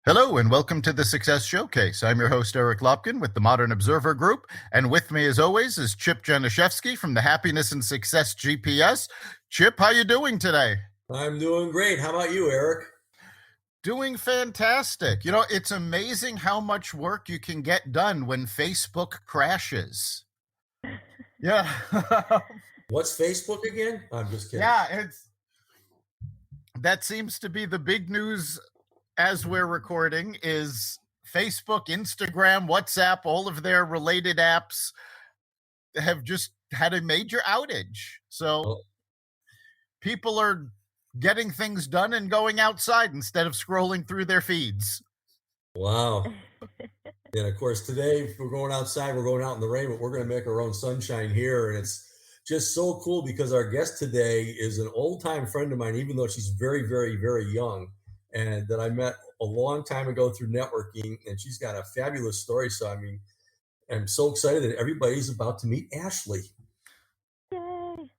Hello and welcome to the Success Showcase. I'm your host, Eric Lopkin with the Modern Observer Group. And with me, as always, is Chip Janiszewski from the Happiness and Success GPS. Chip, how you doing today? I'm doing great. How about you, Eric? Doing fantastic. You know, it's amazing how much work you can get done when Facebook crashes. Yeah. What's Facebook again? I'm just kidding. Yeah, that seems to be the big news as we're recording is Facebook, Instagram, WhatsApp, all of their related apps have just had a major outage. So Oh, people are getting things done and going outside instead of scrolling through their feeds. wow. And of course, today, if we're going outside, we're going out in the rain, but we're going to make our own sunshine here. And it's just so cool because our guest today is an old time friend of mine, even though she's very, very, very young, and that I met a long time ago through networking. And she's got a fabulous story. So, I mean, I'm so excited that everybody's about to meet Ashley. Yay.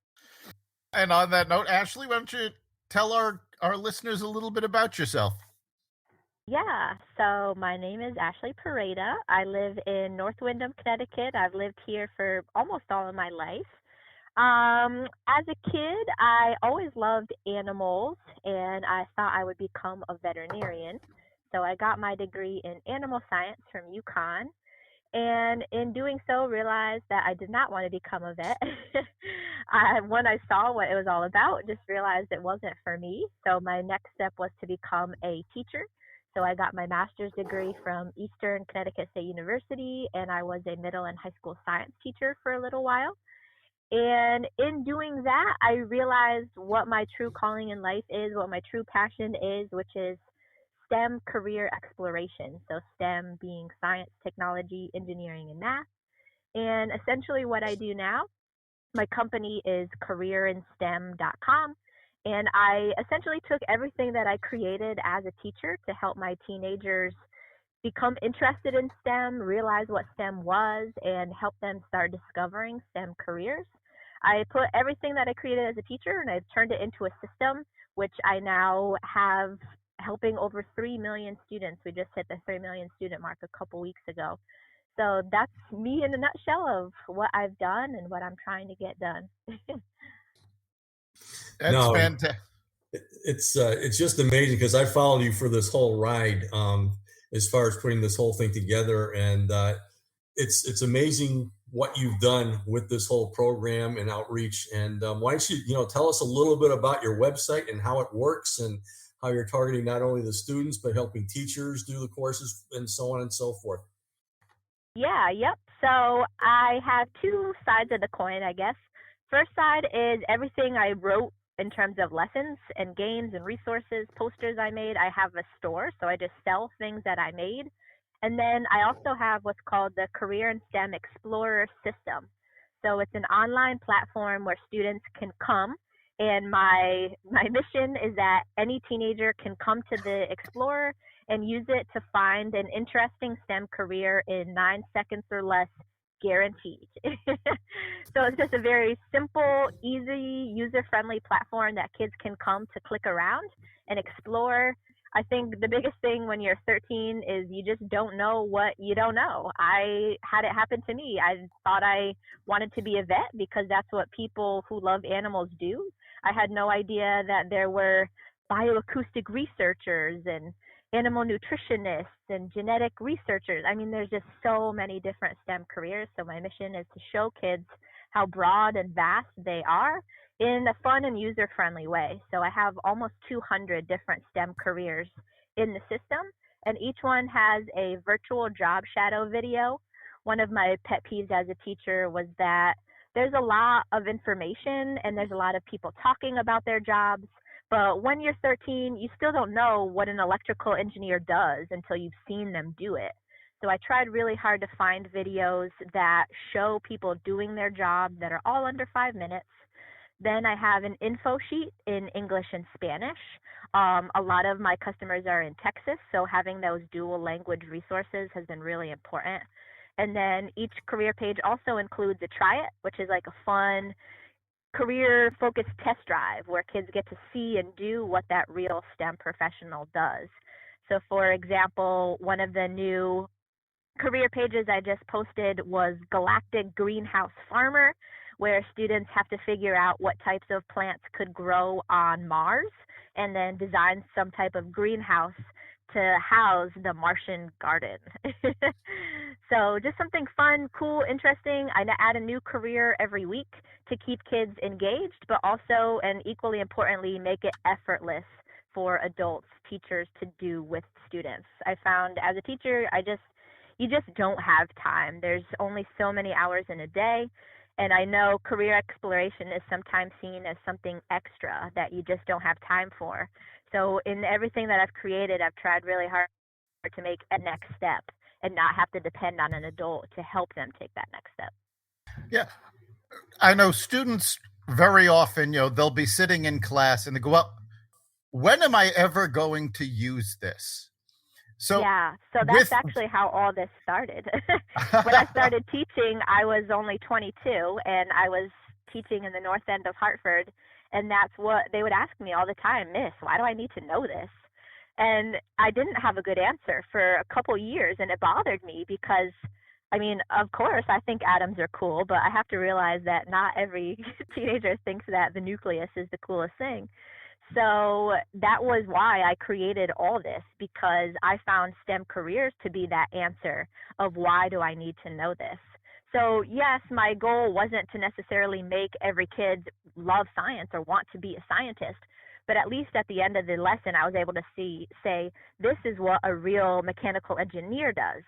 And on that note, Ashley, why don't you tell our listeners a little bit about yourself? Yeah, so my name is Ashley Pereira. I live in North Windham, Connecticut. I've lived here for almost all of my life. As a kid, I always loved animals and I thought I would become a veterinarian. So I got my degree in animal science from UConn. And in doing so, realized that I did not want to become a vet. When I saw what it was all about, just realized it wasn't for me. So my next step was to become a teacher. So I got my master's degree from Eastern Connecticut State University, and I was a middle and high school science teacher for a little while. And in doing that, I realized what my true calling in life is, what my true passion is, which is STEM career exploration. So, STEM being science, technology, engineering, and math. And essentially, what I do now, my company is careerinstem.com. And I essentially took everything that I created as a teacher to help my teenagers become interested in STEM, realize what STEM was, and help them start discovering STEM careers. I put everything that I created as a teacher and I've turned it into a system, which I now have helping over 3 million students. We just hit the 3 million student mark a couple weeks ago. So that's me in a nutshell of what I've done and what I'm trying to get done. That's No, fantastic. it's just amazing because I followed you for this whole ride, as far as putting this whole thing together, and it's amazing what you've done with this whole program and outreach. And why don't you tell us a little bit about your website and how it works and how you're targeting not only the students but helping teachers do the courses and so on and so forth. Yeah, yep. So I have two sides of the coin, I guess. First side is everything I wrote in terms of lessons and games and resources, posters I made. I have a store, so I just sell things that I made. And then I also have what's called the Career in STEM Explorer System. So it's an online platform where students can come and my mission is that any teenager can come to the Explorer and use it to find an interesting STEM career in 9 seconds or less, guaranteed. So it's just a very simple, easy, user friendly platform that kids can come to click around and explore. I think the biggest thing when you're 13 is you just don't know what you don't know. I had it happen to me. I thought I wanted to be a vet because that's what people who love animals do. I had no idea that there were bioacoustic researchers and animal nutritionists and genetic researchers. I mean, there's just so many different STEM careers. So my mission is to show kids how broad and vast they are in a fun and user friendly way. So I have almost 200 different STEM careers in the system, and each one has a virtual job shadow video. One of my pet peeves as a teacher was that there's a lot of information and there's a lot of people talking about their jobs, but when you're 13, you still don't know what an electrical engineer does until you've seen them do it. So I tried really hard to find videos that show people doing their job that are all under 5 minutes. Then I have an info sheet in English and Spanish. A lot of my customers are in Texas, so having those dual language resources has been really important. And then each career page also includes a try it, which is like a fun career focused test drive where kids get to see and do what that real STEM professional does. So for example, one of the new career pages I just posted was Galactic Greenhouse Farmer, where students have to figure out what types of plants could grow on Mars and then design some type of greenhouse to house the Martian garden. So just something fun, cool, interesting. I add a new career every week to keep kids engaged, but also, and equally importantly, make it effortless for adults, teachers to do with students. I found as a teacher, you just don't have time. There's only so many hours in a day. And I know career exploration is sometimes seen as something extra that you just don't have time for. So in everything that I've created, I've tried really hard to make a next step and not have to depend on an adult to help them take that next step. Yeah. I know students very often, they'll be sitting in class and they go, well, when am I ever going to use this? So that's actually how all this started. When I started teaching, I was only 22, and I was teaching in the north end of Hartford, and that's what they would ask me all the time, Miss, why do I need to know this? And I didn't have a good answer for a couple years, and it bothered me because, I mean, of course, I think atoms are cool, but I have to realize that not every teenager thinks that the nucleus is the coolest thing. So that was why I created all this, because I found STEM careers to be that answer of why do I need to know this. So yes, my goal wasn't to necessarily make every kid love science or want to be a scientist, but at least at the end of the lesson, I was able to say, this is what a real mechanical engineer does.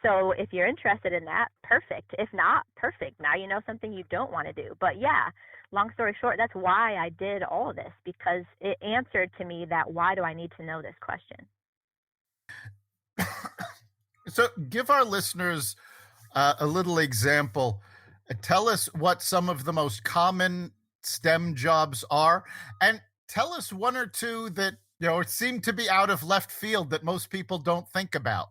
So if you're interested in that, perfect. If not, perfect. Now you know something you don't want to do. But yeah, long story short, that's why I did all of this, because it answered to me that why do I need to know this question? So give our listeners a little example. Tell us what some of the most common STEM jobs are, and tell us one or two that seem to be out of left field that most people don't think about.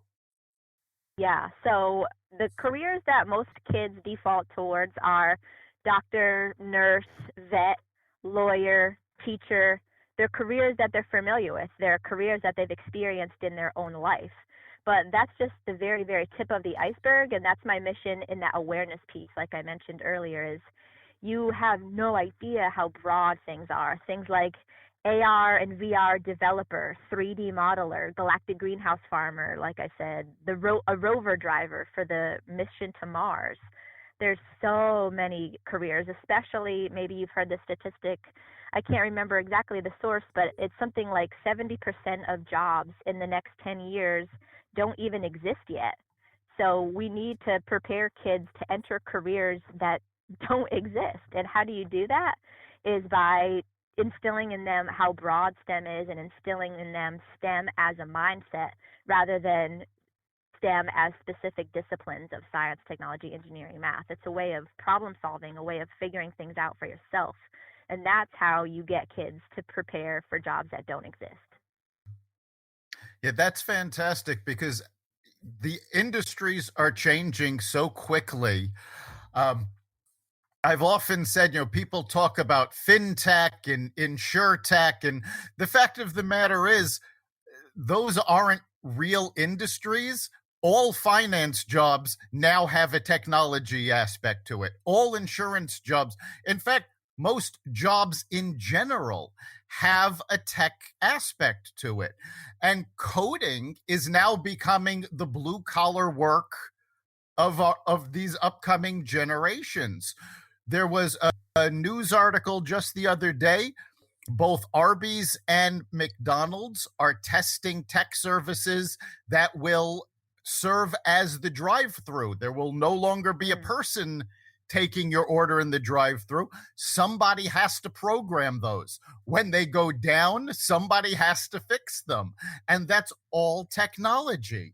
Yeah, so the careers that most kids default towards are doctor, nurse, vet, lawyer, teacher. They're careers that they're familiar with. They're careers that they've experienced in their own life. But that's just the very, very tip of the iceberg, and that's my mission in that awareness piece, like I mentioned earlier, is you have no idea how broad things are. Things like AR and VR developer, 3D modeler, galactic greenhouse farmer, like I said, a rover driver for the mission to Mars. There's so many careers, especially maybe you've heard the statistic. I can't remember exactly the source, but it's something like 70% of jobs in the next 10 years don't even exist yet. So we need to prepare kids to enter careers that don't exist. And how do you do that? Is by instilling in them how broad STEM is and instilling in them STEM as a mindset rather than STEM as specific disciplines of science, technology, engineering, math. It's a way of problem solving, a way of figuring things out for yourself. And that's how you get kids to prepare for jobs that don't exist. Yeah, that's fantastic because the industries are changing so quickly. Um, I've often said, people talk about fintech and insurtech, and the fact of the matter is, those aren't real industries. All finance jobs now have a technology aspect to it. All insurance jobs, in fact, most jobs in general have a tech aspect to it. And coding is now becoming the blue collar work of these upcoming generations. There was a news article just the other day. Both Arby's and McDonald's are testing tech services that will serve as the drive-through. There will no longer be a person taking your order in the drive-through. Somebody has to program those. When they go down, somebody has to fix them. And that's all technology.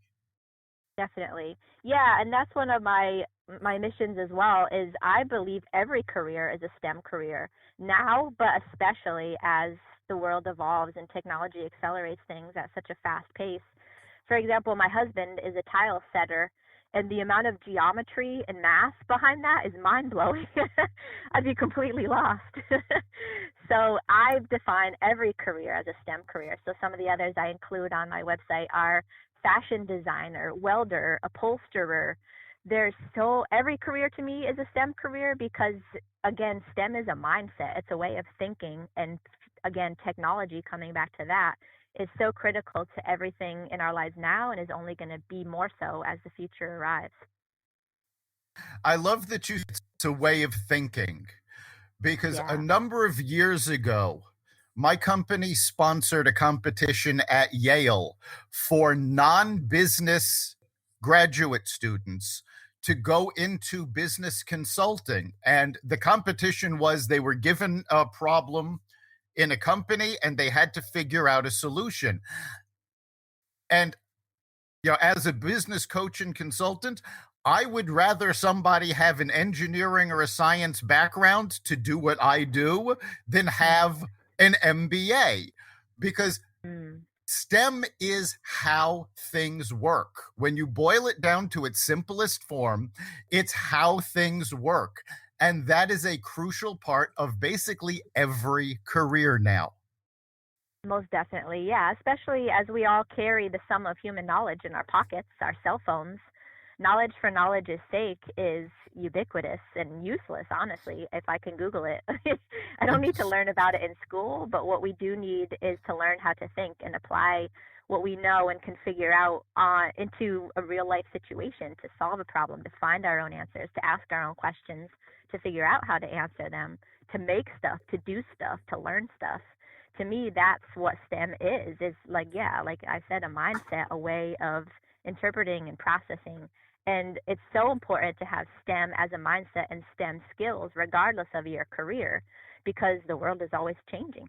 Definitely. Yeah, and that's one of my missions as well, is I believe every career is a STEM career now, but especially as the world evolves and technology accelerates things at such a fast pace. For example, my husband is a tile setter, and the amount of geometry and math behind that is mind-blowing. I'd be completely lost. So I've defined every career as a STEM career. So some of the others I include on my website are fashion designer, welder, upholsterer. Every career to me is a STEM career because, again, STEM is a mindset. It's a way of thinking. And again, technology, coming back to that, is so critical to everything in our lives now and is only going to be more so as the future arrives. I love that you said it's a way of thinking because a Yeah. number of years ago, my company sponsored a competition at Yale for non-business graduate students to go into business consulting. And the competition was they were given a problem in a company and they had to figure out a solution. And as a business coach and consultant, I would rather somebody have an engineering or a science background to do what I do than have an MBA, because STEM is how things work. When you boil it down to its simplest form, it's how things work. And that is a crucial part of basically every career now. Most definitely, yeah. Especially as we all carry the sum of human knowledge in our pockets, our cell phones. Knowledge for knowledge's sake is ubiquitous and useless, honestly, if I can Google it. I don't need to learn about it in school, but what we do need is to learn how to think and apply what we know and can figure out into a real life situation to solve a problem, to find our own answers, to ask our own questions, to figure out how to answer them, to make stuff, to do stuff, to learn stuff. To me, that's what STEM is like I said, a mindset, a way of interpreting and processing. And it's so important to have STEM as a mindset and STEM skills regardless of your career, because the world is always changing.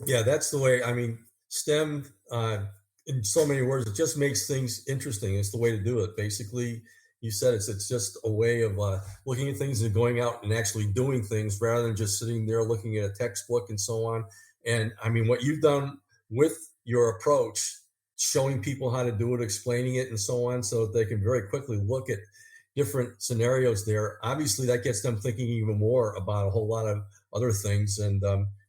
Yeah, that's the way. I mean, STEM, in so many words, it just makes things interesting. It's the way to do it. Basically, you said it's just a way of looking at things and going out and actually doing things rather than just sitting there looking at a textbook and so on. And I mean, what you've done with your approach, showing people how to do it, explaining it and so on, so that they can very quickly look at different scenarios there. Obviously, that gets them thinking even more about a whole lot of other things. And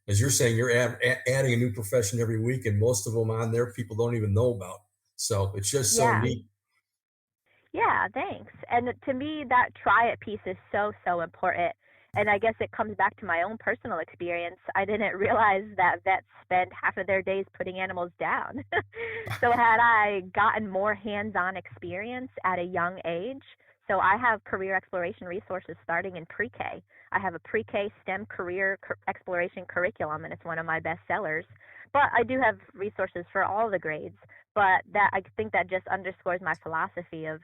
as you're saying, you're adding a new profession every week, and most of them on there people don't even know about. So it's just so Yeah. neat. Yeah, thanks. And to me, that try it piece is so, so important. And I guess it comes back to my own personal experience. I didn't realize that vets spend half of their days putting animals down. So had I gotten more hands-on experience at a young age, so I have career exploration resources starting in pre-K. I have a pre-K STEM career exploration curriculum, and it's one of my best sellers. But I do have resources for all the grades. But that, I think that just underscores my philosophy of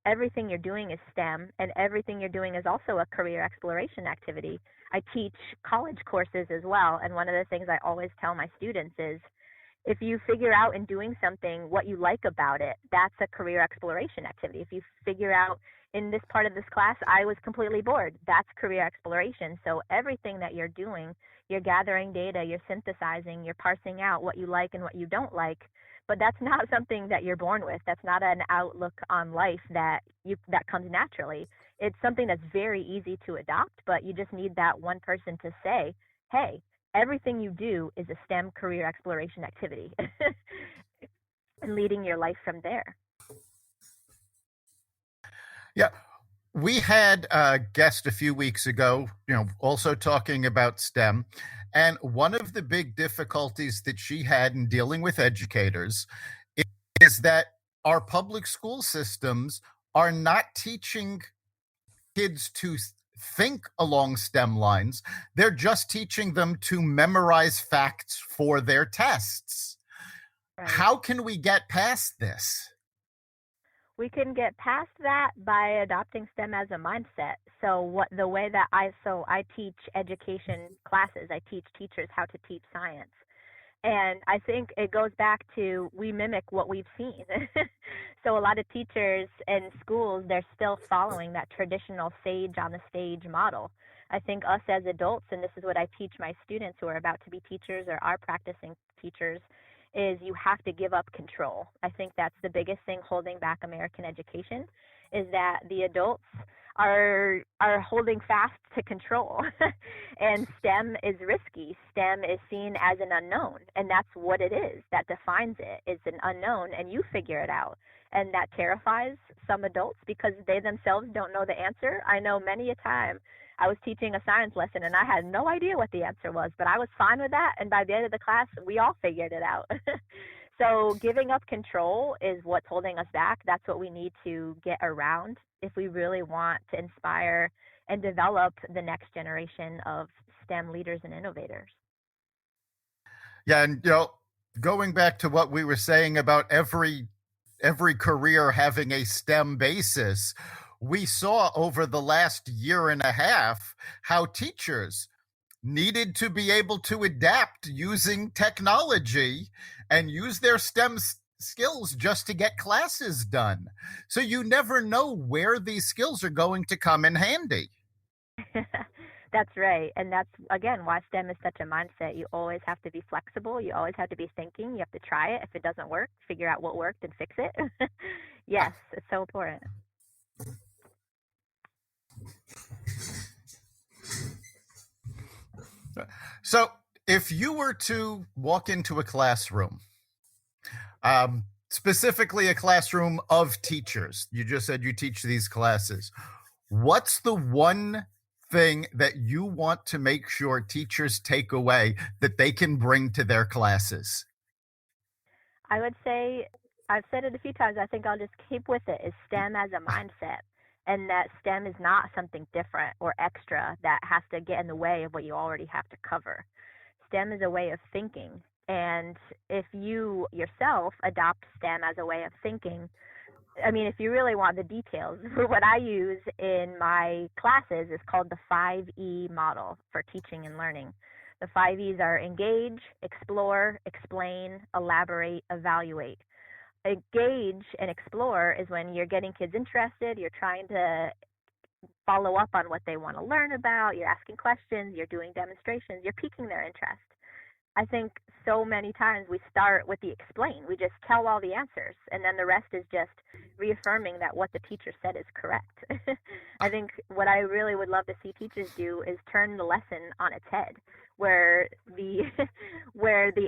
everything you're doing is STEM, and everything you're doing is also a career exploration activity. I teach college courses as well, and one of the things I always tell my students is, if you figure out in doing something what you like about it, that's a career exploration activity. If you figure out in this part of this class, I was completely bored, that's career exploration. So everything that you're doing, you're gathering data, you're synthesizing, you're parsing out what you like and what you don't like. But that's not something that you're born with. That's not an outlook on life that comes naturally. It's something that's very easy to adopt, but you just need that one person to say, hey, everything you do is a STEM career exploration activity, and leading your life from there. Yeah. We had a guest a few weeks ago, also talking about STEM. And one of the big difficulties that she had in dealing with educators is that our public school systems are not teaching kids to think along STEM lines. They're just teaching them to memorize facts for their tests. Right. How can we get past this? We can get past that by adopting STEM as a mindset. So I teach education classes. I teach teachers how to teach science. And I think it goes back to, we mimic what we've seen. So a lot of teachers in schools, they're still following that traditional sage on the stage model. I think us as adults, and this is what I teach my students who are about to be teachers or are practicing teachers, is you have to give up control. I think that's the biggest thing holding back American education, is that the adults are holding fast to control. And STEM is risky. STEM is seen as an unknown, and that's what it is. That defines it. It's an unknown, and you figure it out. And that terrifies some adults because they themselves don't know the answer. I know many a time I was teaching a science lesson and I had no idea what the answer was, but I was fine with that. And by the end of the class, we all figured it out. So giving up control is what's holding us back. That's what we need to get around if we really want to inspire and develop the next generation of STEM leaders and innovators. Yeah, and going back to what we were saying about every career having a STEM basis, we saw over the last year and a half how teachers needed to be able to adapt using technology and use their STEM skills just to get classes done. So you never know where these skills are going to come in handy. That's right. And that's, again, why STEM is such a mindset. You always have to be flexible. You always have to be thinking. You have to try it. If it doesn't work, figure out what worked and fix it. Yes, it's so important. So if you were to walk into a classroom, specifically a classroom of teachers, you just said you teach these classes, what's the one thing that you want to make sure teachers take away that they can bring to their classes? I would say, I've said it a few times, I think I'll just keep with it, is STEM as a mindset. And that STEM is not something different or extra that has to get in the way of what you already have to cover. STEM is a way of thinking. And if you yourself adopt STEM as a way of thinking, I mean, if you really want the details, what I use in my classes is called the 5E model for teaching and learning. The 5 E's are engage, explore, explain, elaborate, evaluate. Engage and explore is when you're getting kids interested, you're trying to follow up on what they want to learn about, you're asking questions, you're doing demonstrations, you're piquing their interest. I think so many times we start with the explain. We just tell all the answers, and then the rest is just reaffirming that what the teacher said is correct. I think what I really would love to see teachers do is turn the lesson on its head, where the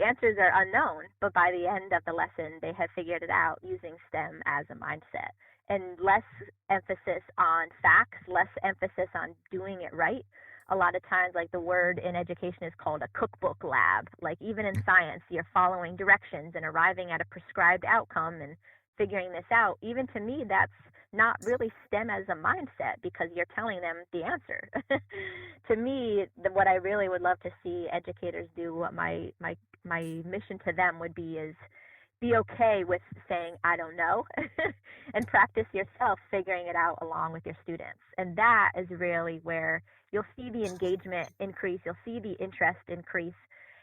answers are unknown, but by the end of the lesson, they have figured it out using STEM as a mindset. And less emphasis on facts, less emphasis on doing it right. A lot of times, like, the word in education is called a cookbook lab. Like, even in science, you're following directions and arriving at a prescribed outcome and figuring this out. Even to me, that's not really STEM as a mindset, because you're telling them the answer. To me, what I really would love to see educators do, what my mission to them would be, is be okay with saying, I don't know, and practice yourself figuring it out along with your students. And that is really where you'll see the engagement increase, you'll see the interest increase.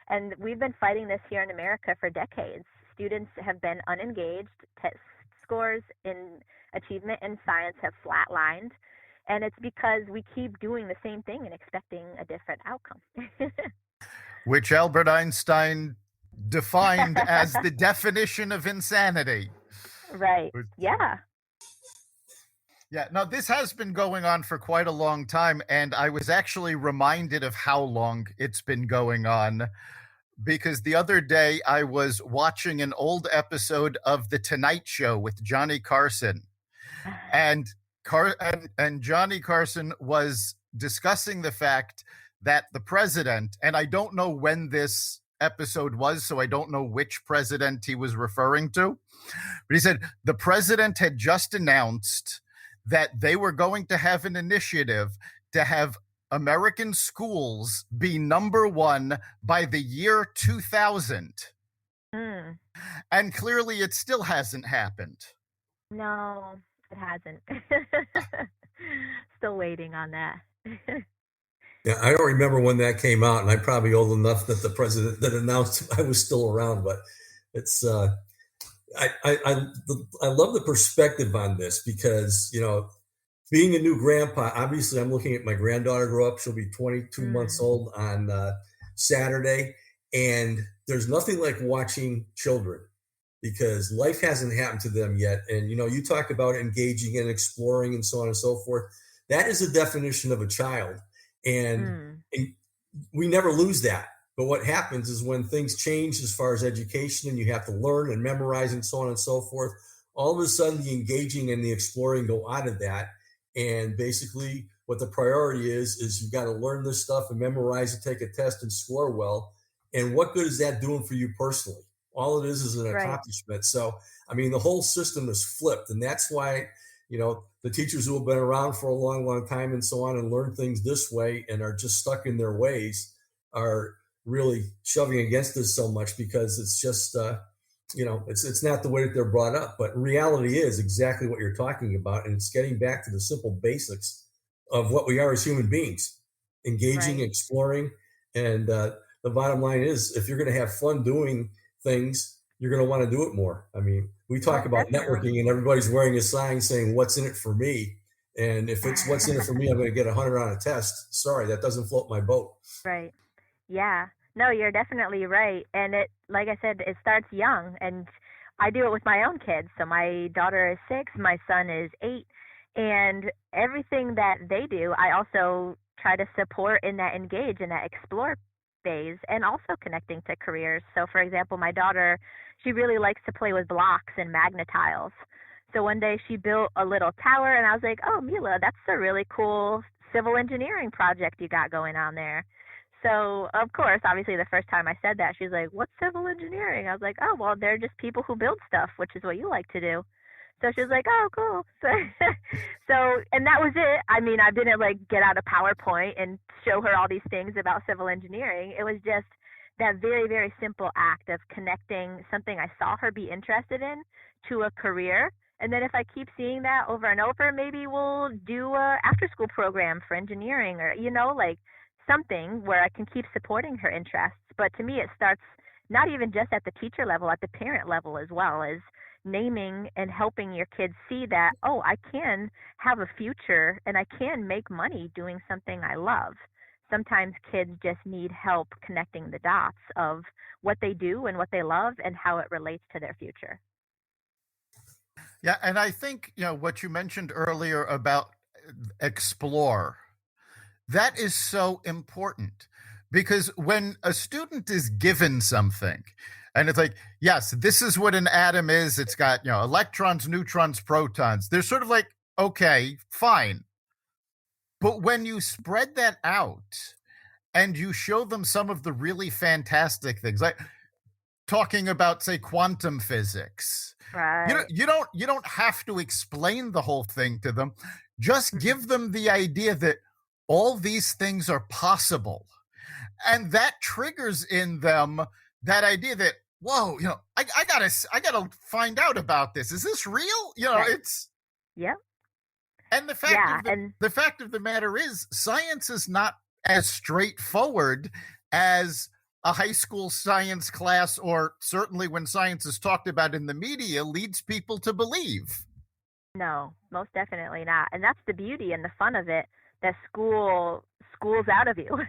And we've been fighting this here in America for decades. Students have been unengaged, test scores in achievement in science have flatlined, and it's because we keep doing the same thing and expecting a different outcome. Which Albert Einstein defined as the definition of insanity. Right. Yeah. Yeah. Now, this has been going on for quite a long time, and I was actually reminded of how long it's been going on, because the other day I was watching an old episode of The Tonight Show with Johnny Carson, and Johnny Carson was discussing the fact that the president, and I don't know when this episode was, so I don't know which president he was referring to, but he said the president had just announced that they were going to have an initiative to have American schools be number one by the year 2000. And clearly it still hasn't happened. No, it hasn't. Still waiting on that. Yeah, I don't remember when that came out, and I'm probably old enough that the president that announced I was still around. But it's I love the perspective on this, because, you know, being a new grandpa, obviously I'm looking at my granddaughter grow up. She'll be 22 months old on Saturday, and there's nothing like watching children, because life hasn't happened to them yet. And, you talk about engaging and exploring and so on and so forth. That is the definition of a child. And we never lose that. But what happens is when things change as far as education and you have to learn and memorize and so on and so forth, all of a sudden the engaging and the exploring go out of that. And basically what the priority is you've got to learn this stuff and memorize it, take a test and score well. And what good is that doing for you personally? All it is an accomplishment. So, I mean, the whole system is flipped. And that's why, the teachers who have been around for a long, long time and so on and learn things this way and are just stuck in their ways are really shoving against this so much, because it's just, it's not the way that they're brought up. But reality is exactly what you're talking about. And it's getting back to the simple basics of what we are as human beings, engaging, exploring. And the bottom line is, if you're going to have fun doing things, you're going to want to do it more. I mean, we talk about networking and everybody's wearing a sign saying, what's in it for me? And if it's what's in it for me, I'm going to get 100 on a test. Sorry, that doesn't float my boat. Right. Yeah. No, you're definitely right. And it, like I said, it starts young, and I do it with my own kids. So my daughter is 6, my son is 8, and everything that they do, I also try to support in that engage and that explore phase, and also connecting to careers. So for example, my daughter, she really likes to play with blocks and magnetiles. So one day she built a little tower, and I was like, oh, Mila, that's a really cool civil engineering project you got going on there. So, of course, obviously the first time I said that, she's like, what's civil engineering? I was like, oh, well, they're just people who build stuff, which is what you like to do. So she was like, oh, cool. So, and that was it. I mean, I didn't like get out a PowerPoint and show her all these things about civil engineering. It was just that very, very simple act of connecting something I saw her be interested in to a career. And then if I keep seeing that over and over, maybe we'll do a after school program for engineering, or, like something where I can keep supporting her interests. But to me, it starts not even just at the teacher level, at the parent level as well, is naming and helping your kids see that, oh, I can have a future and I can make money doing something I love. Sometimes kids just need help connecting the dots of what they do and what they love and how it relates to their future. Yeah, and I think, what you mentioned earlier about explore, that is so important, because when a student is given something and it's like, yes, this is what an atom is. It's got, electrons, neutrons, protons. They're sort of like, okay, fine. But when you spread that out and you show them some of the really fantastic things, like talking about, say, quantum physics, right. You don't have to explain the whole thing to them. Just give them the idea that all these things are possible. And that triggers in them that idea that, whoa, I gotta find out about this. Is this real? Right. It's Yep. And the fact of the matter is, science is not as straightforward as a high school science class, or certainly when science is talked about in the media, leads people to believe. No, most definitely not. And that's the beauty and the fun of it, that schools out of you.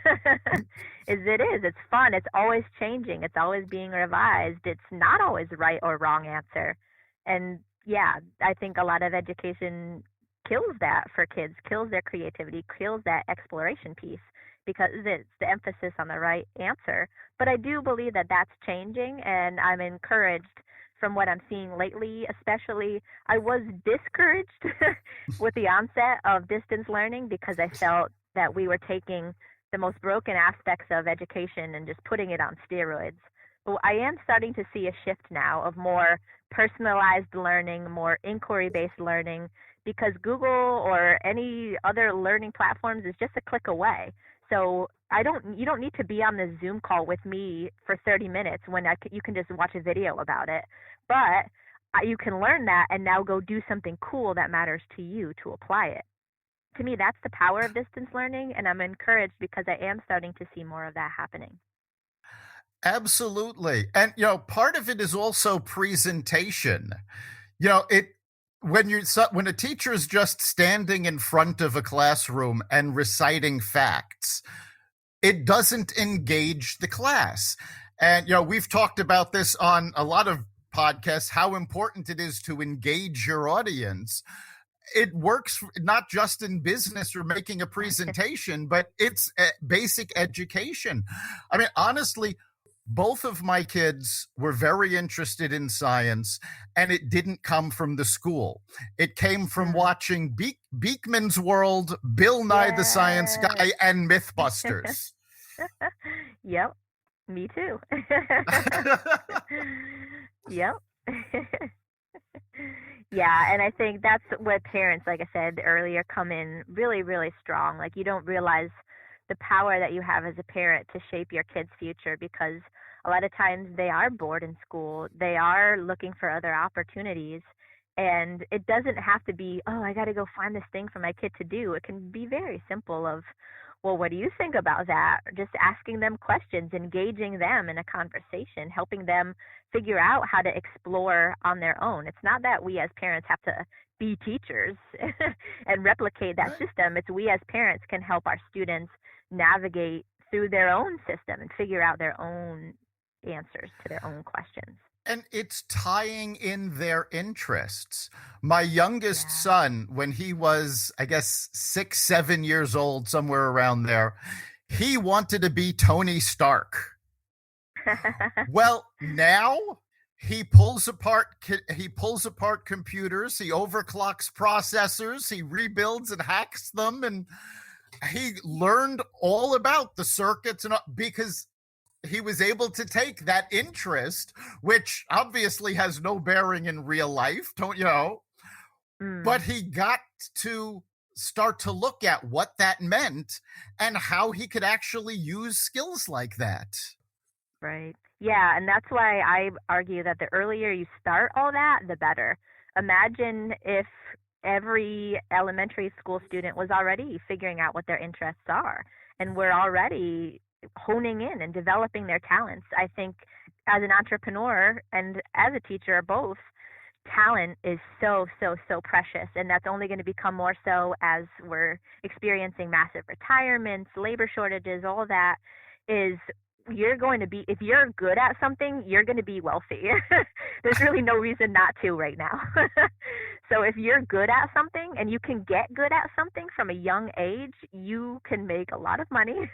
It's fun. It's always changing. It's always being revised. It's not always right or wrong answer. And yeah, I think a lot of education kills that for kids, kills their creativity, kills that exploration piece, because it's the emphasis on the right answer. But I do believe that that's changing, and I'm encouraged from what I'm seeing lately. Especially, I was discouraged with the onset of distance learning, because I felt that we were taking the most broken aspects of education and just putting it on steroids. But I am starting to see a shift now of more personalized learning, more inquiry-based learning, because Google or any other learning platforms is just a click away. So you don't need to be on the Zoom call with me for 30 minutes when you can just watch a video about it. But you can learn that and now go do something cool that matters to you to apply it. To me, that's the power of distance learning, and I'm encouraged because I am starting to see more of that happening. Absolutely. And, part of it is also presentation. When a teacher is just standing in front of a classroom and reciting facts, it doesn't engage the class. And, we've talked about this on a lot of podcasts, how important it is to engage your audience. It works not just in business or making a presentation, but it's basic education. I mean, honestly, both of my kids were very interested in science, and it didn't come from the school. It came from watching Beekman's World, Bill Nye the Science Guy, and Mythbusters. Yep, me too. Yep. Yeah, and I think that's where parents, like I said earlier, come in really, really strong. Like, you don't realize the power that you have as a parent to shape your kids' future, because a lot of times they are bored in school. They are looking for other opportunities. And it doesn't have to be, oh, I got to go find this thing for my kid to do. It can be very simple of, well, what do you think about that? Or just asking them questions, engaging them in a conversation, helping them figure out how to explore on their own. It's not that we as parents have to be teachers and replicate that system. It's we as parents can help our students navigate through their own system and figure out their own answers to their own questions. And it's tying in their interests. My youngest son, when he was, I guess, 6, 7 years old, somewhere around there, he wanted to be Tony Stark. Well, now he pulls apart computers, he overclocks processors, he rebuilds and hacks them, and he learned all about the circuits, and because he was able to take that interest, which obviously has no bearing in real life, but he got to start to look at what that meant and how he could actually use skills like that. Right. Yeah, and that's why I argue that the earlier you start all that, the better. Imagine if every elementary school student was already figuring out what their interests are, and we're already honing in and developing their talents. I think as an entrepreneur and as a teacher, both, talent is so, so, so precious. And that's only going to become more so as we're experiencing massive retirements, labor shortages, all that is you're going to be, if you're good at something, you're going to be wealthy. There's really no reason not to right now. So if you're good at something and you can get good at something from a young age, you can make a lot of money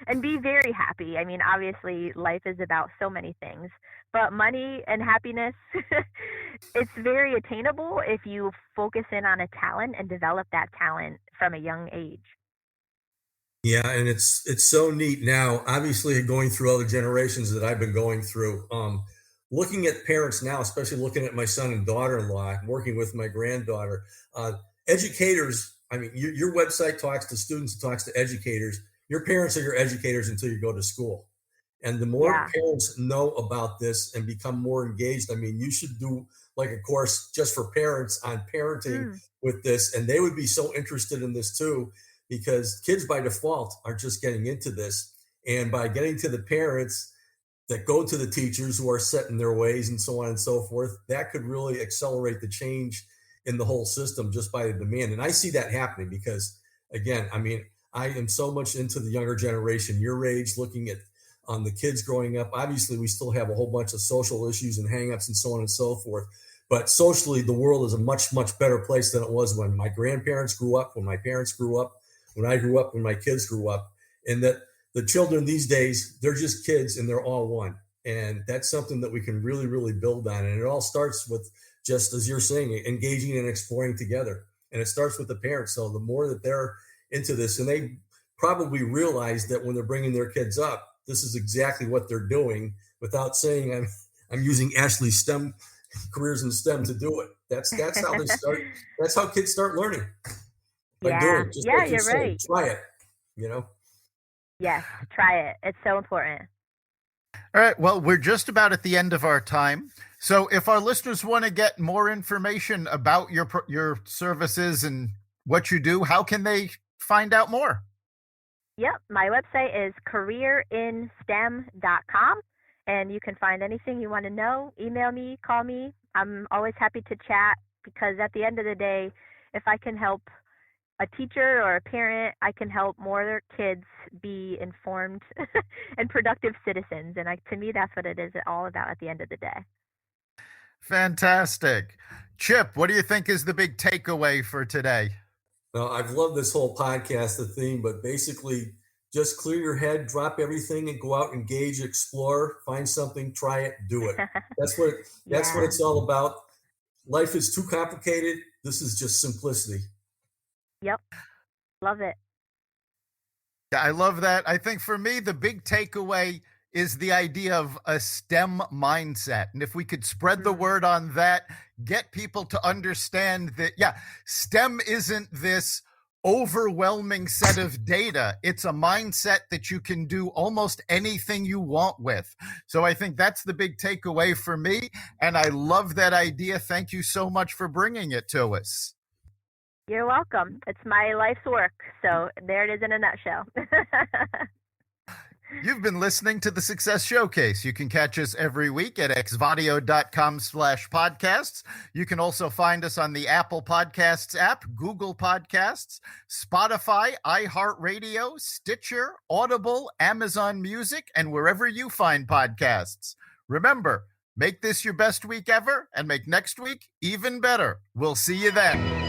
and be very happy. I mean, obviously life is about so many things, but money and happiness, it's very attainable if you focus in on a talent and develop that talent from a young age. Yeah, and it's so neat now. Obviously, going through other generations that I've been going through, looking at parents now, especially looking at my son and daughter-in-law, working with my granddaughter, educators. I mean, your website talks to students, it talks to educators. Your parents are your educators until you go to school. And the more parents know about this and become more engaged, I mean, you should do like a course just for parents on parenting with this, and they would be so interested in this too, because kids by default are just getting into this. And by getting to the parents that go to the teachers who are set in their ways and so on and so forth, that could really accelerate the change in the whole system just by the demand. And I see that happening because, again, I mean, I am so much into the younger generation, your age, looking at the kids growing up. Obviously, we still have a whole bunch of social issues and hangups and so on and so forth. But socially, the world is a much, much better place than it was when my grandparents grew up, when my parents grew up, when I grew up, when my kids grew up. And that the children these days, they're just kids and they're all one. And that's something that we can really, really build on. And it all starts with, just as you're saying, engaging and exploring together. And it starts with the parents. So the more that they're into this, and they probably realize that when they're bringing their kids up, this is exactly what they're doing without saying I'm using Ashley's STEM careers in STEM to do it. That's how they start. That's how kids start learning. By doing it. Just like you're saying, right. Try it, Yes, try it. It's so important. All right. Well, we're just about at the end of our time. So if our listeners want to get more information about your services and what you do, how can they find out more? Yep. My website is careerinstem.com, and you can find anything you want to know. Email me, call me. I'm always happy to chat, because at the end of the day, if I can help a teacher or a parent, I can help more kids be informed and productive citizens. And to me, that's what it is all about at the end of the day. Fantastic. Chip, what do you think is the big takeaway for today? Well, I've loved this whole podcast, the theme, but basically just clear your head, drop everything, and go out, engage, explore, find something, try it, do it. That's what it's all about. Life is too complicated. This is just simplicity. Yep. Love it. Yeah, I love that. I think for me, the big takeaway is the idea of a STEM mindset. And if we could spread the word on that, get people to understand that, STEM isn't this overwhelming set of data. It's a mindset that you can do almost anything you want with. So I think that's the big takeaway for me. And I love that idea. Thank you so much for bringing it to us. You're welcome. It's my life's work. So there it is in a nutshell. You've been listening to the Success Showcase. You can catch us every week at xvadio.com/podcasts. You can also find us on the Apple Podcasts app, Google Podcasts, Spotify, iHeartRadio, Stitcher, Audible, Amazon Music, and wherever you find podcasts. Remember, make this your best week ever and make next week even better. We'll see you then.